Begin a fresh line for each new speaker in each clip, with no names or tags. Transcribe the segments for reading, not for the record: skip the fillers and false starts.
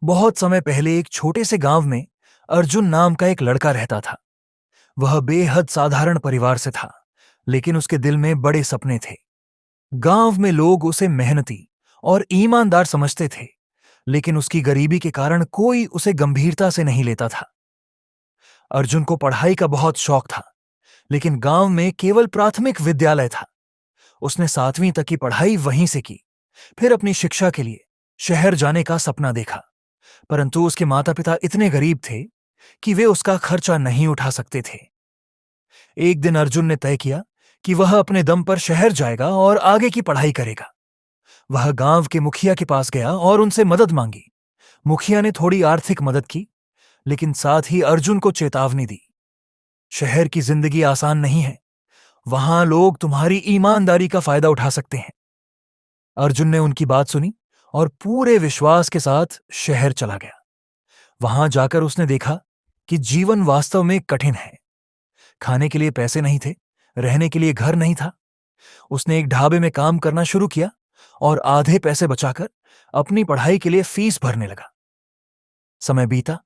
बहुत समय पहले एक छोटे से गांव में अर्जुन नाम का एक लड़का रहता था। वह बेहद साधारण परिवार से था, लेकिन उसके दिल में बड़े सपने थे। गांव में लोग उसे मेहनती और ईमानदार समझते थे, लेकिन उसकी गरीबी के कारण कोई उसे गंभीरता से नहीं लेता था। अर्जुन को पढ़ाई का बहुत शौक था, लेकिन गांव में केवल प्राथमिक विद्यालय था। उसने 7वीं तक की पढ़ाई वहीं से की, फिर अपनी शिक्षा के लिए शहर जाने का सपना देखा। परंतु उसके माता पिता इतने गरीब थे कि वे उसका खर्चा नहीं उठा सकते थे। एक दिन अर्जुन ने तय किया कि वह अपने दम पर शहर जाएगा और आगे की पढ़ाई करेगा। वह गांव के मुखिया के पास गया और उनसे मदद मांगी। मुखिया ने थोड़ी आर्थिक मदद की, लेकिन साथ ही अर्जुन को चेतावनी दी। शहर की जिंदगी आसान नहीं है। वहां लोग तुम्हारी ईमानदारी का फायदा उठा सकते हैं। अर्जुन ने उनकी बात सुनी और पूरे विश्वास के साथ शहर चला गया। वहां जाकर उसने देखा कि जीवन वास्तव में कठिन है। खाने के लिए पैसे नहीं थे, रहने के लिए घर नहीं था। उसने एक ढाबे में काम करना शुरू किया और आधे पैसे बचाकर अपनी पढ़ाई के लिए फीस भरने लगा। समय बीता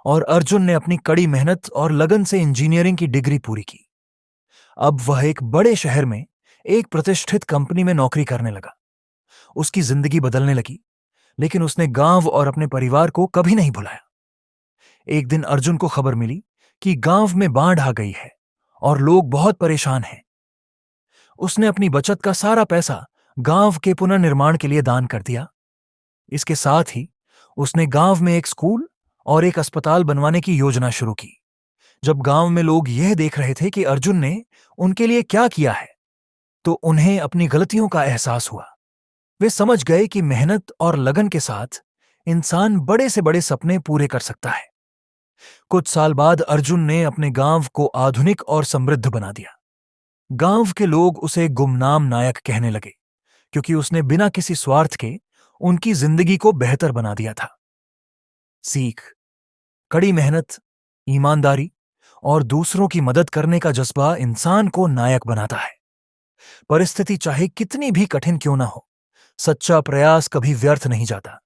और अर्जुन ने अपनी कड़ी मेहनत और लगन से इंजीनियरिंग की डिग्री पूरी की। अब वह एक बड़े शहर में एक प्रतिष्ठित कंपनी में नौकरी करने लगा। उसकी जिंदगी बदलने लगी, लेकिन उसने गांव और अपने परिवार को कभी नहीं भुलाया। एक दिन अर्जुन को खबर मिली कि गांव में बाढ़ आ गई है और लोग बहुत परेशान हैं। उसने अपनी बचत का सारा पैसा गांव के पुनर्निर्माण के लिए दान कर दिया। इसके साथ ही उसने गांव में एक स्कूल और एक अस्पताल बनवाने की योजना शुरू की। जब गांव में लोग यह देख रहे थे कि अर्जुन ने उनके लिए क्या किया है, तो उन्हें अपनी गलतियों का एहसास हुआ। वे समझ गए कि मेहनत और लगन के साथ इंसान बड़े से बड़े सपने पूरे कर सकता है। कुछ साल बाद अर्जुन ने अपने गांव को आधुनिक और समृद्ध बना दिया। गांव के लोग उसे गुमनाम नायक कहने लगे, क्योंकि उसने बिना किसी स्वार्थ के उनकी जिंदगी को बेहतर बना दिया था। सीख: कड़ी मेहनत, ईमानदारी और दूसरों की मदद करने का जज्बा इंसान को नायक बनाता है। परिस्थिति चाहे कितनी भी कठिन क्यों ना हो, सच्चा प्रयास कभी व्यर्थ नहीं जाता।